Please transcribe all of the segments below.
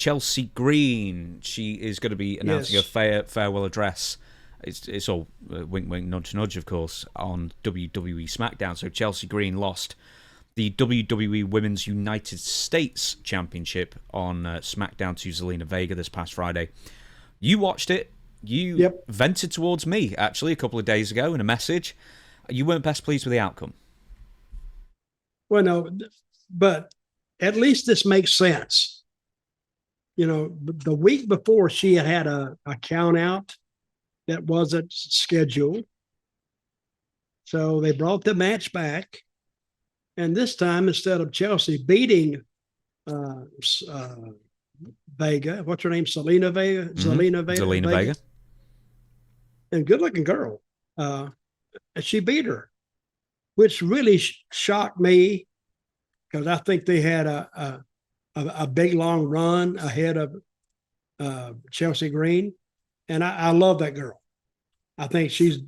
Chelsea Green. She is going to be announcing Yes. a farewell address. It's all wink, wink, nudge, nudge, of course, on WWE SmackDown. So Chelsea Green lost the WWE Women's United States Championship on SmackDown to Zelina Vega this past Friday. You watched it. You Yep. vented towards me, actually, a couple of days ago in a message. You weren't best pleased with the outcome. Well, no, but at least this makes sense. The week before she had a count out that wasn't scheduled. So they brought the match back. And this time, instead of Chelsea beating uh, uh, Vega, what's her name? Zelina Vega? Zelina Vega. Zelina Vega. And good looking girl. She beat her, which really shocked me because I think they had a big long run ahead of Chelsea Green. And I love that girl. I think she's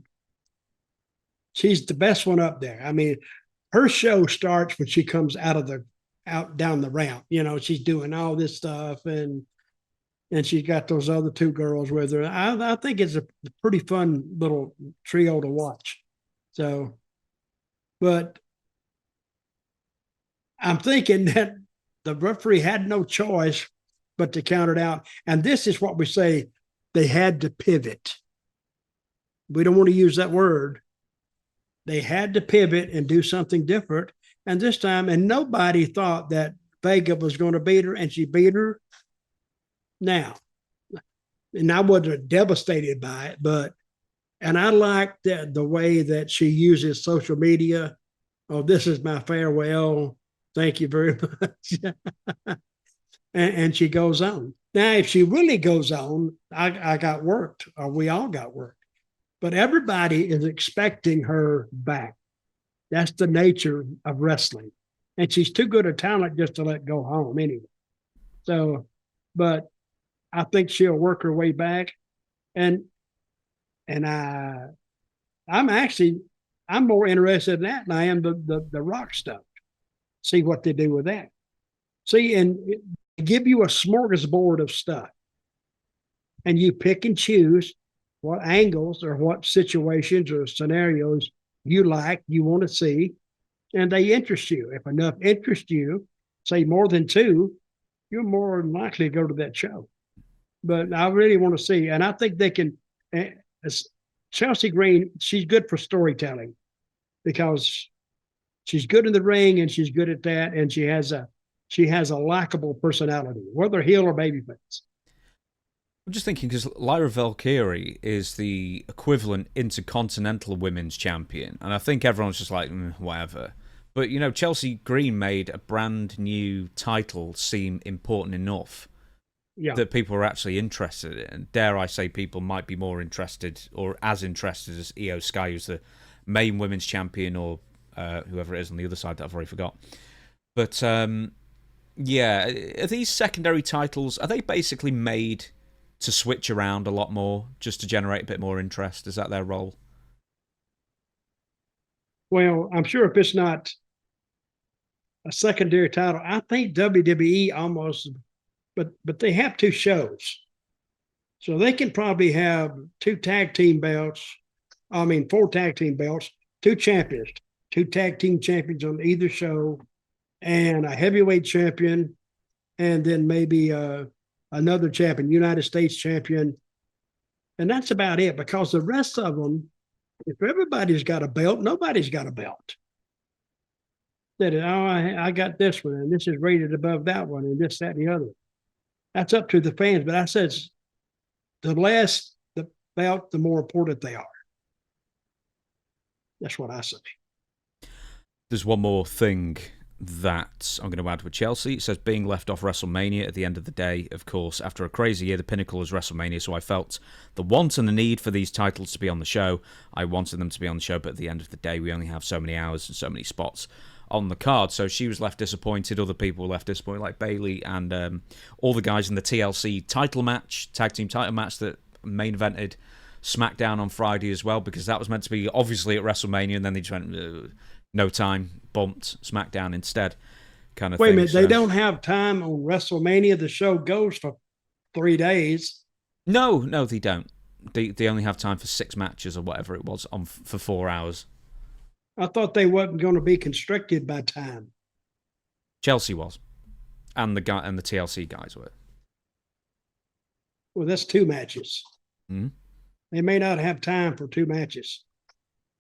the best one up there. I mean, her show starts when she comes out down the ramp. She's doing all this stuff, and she's got those other two girls with her. I think it's a pretty fun little trio to watch. So, but I'm thinking that the referee had no choice but to count it out. And this is what we say, they had to pivot. We don't want to use that word. They had to pivot and do something different. And this time, and nobody thought that Vega was going to beat her, and she beat her. Now, and I wasn't devastated by it, and I like the way that she uses social media. Oh, this is my farewell. Thank you very much. and she goes on. Now, if she really goes on, I got worked, or we all got worked. But everybody is expecting her back. That's the nature of wrestling. And she's too good a talent just to let go home anyway. So, but I think she'll work her way back. And I'm more interested in that than I am the rock stuff. See what they do with that. See, and give you a smorgasbord of stuff. And you pick and choose what angles or what situations or scenarios you want to see, and they interest you. If enough interest you, say more than two, you're more likely to go to that show. But I really want to see, and I think they can. Chelsea Green, she's good for storytelling because she's good in the ring and she's good at that, and she has a likable personality, whether heel or babyface. I'm just thinking because Lyra Valkyrie is the equivalent intercontinental women's champion, and I think everyone's just like, whatever. But, Chelsea Green made a brand new title seem important enough that people are actually interested in. And dare I say people might be more interested or as interested as Io Sky, who's the main women's champion, or whoever it is on the other side that I've already forgot. But, yeah, are these secondary titles, are they basically made to switch around a lot more just to generate a bit more interest? Is that their role? Well, I'm sure if it's not a secondary title, I think WWE almost, but they have two shows. So they can probably have four tag team belts, two champions, two tag team champions on either show, and a heavyweight champion, and then maybe another champion, United States champion. And that's about it, because the rest of them, if everybody's got a belt, nobody's got a belt. That, I got this one, and this is rated above that one, and this, that, and the other. That's up to the fans. But I said, the less the belt, the more important they are. That's what I say. There's one more thing that I'm going to add with Chelsea. It says being left off WrestleMania at the end of the day, of course, after a crazy year, the pinnacle is WrestleMania, so I felt the want and the need for these titles to be on the show. I wanted them to be on the show, but at the end of the day, we only have so many hours and so many spots on the card. So she was left disappointed. Other people were left disappointed, like Bayley and all the guys in the TLC title match, tag team title match that main evented SmackDown on Friday as well, because that was meant to be obviously at WrestleMania, and then they just went, no time, bumped SmackDown instead. kind of Wait thing. a minute, so. they don't have time on WrestleMania. The show goes for 3 days. No, they don't. They only have time for 6 matches or whatever it was for 4 hours. I thought they wasn't going to be constricted by time. Chelsea was, and the TLC guys were. Well, that's 2 matches. Mm-hmm. They may not have time for 2 matches.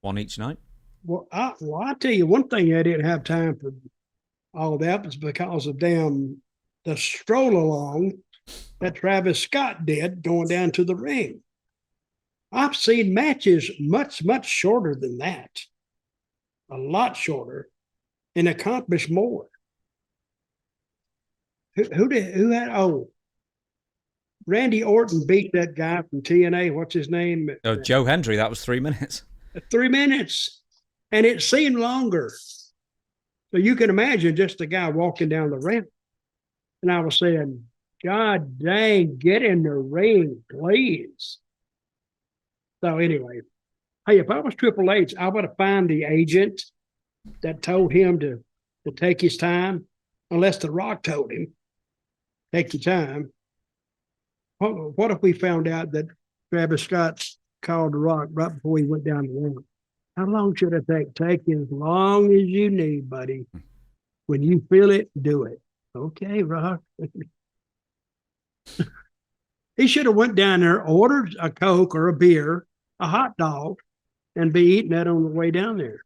1 each night. Well, I'll tell you one thing. I didn't have time for all that was because of the stroll along that Travis Scott did going down to the ring. I've seen matches much, much shorter than that. A lot shorter and accomplished more. Who had, Randy Orton beat that guy from TNA. What's his name? Oh, Joe Hendry. That was 3 minutes. 3 minutes. And it seemed longer. So you can imagine just the guy walking down the ramp. And I was saying, God dang, get in the ring, please. So anyway, hey, if I was Triple H, I would have found the agent that told him to take his time, unless The Rock told him, take your time. What if we found out that Travis Scott called The Rock right before he went down the ramp? How long should it take? Take as long as you need, buddy. When you feel it, do it. Okay, Rock. He should have went down there, ordered a Coke or a beer, a hot dog, and be eating that on the way down there.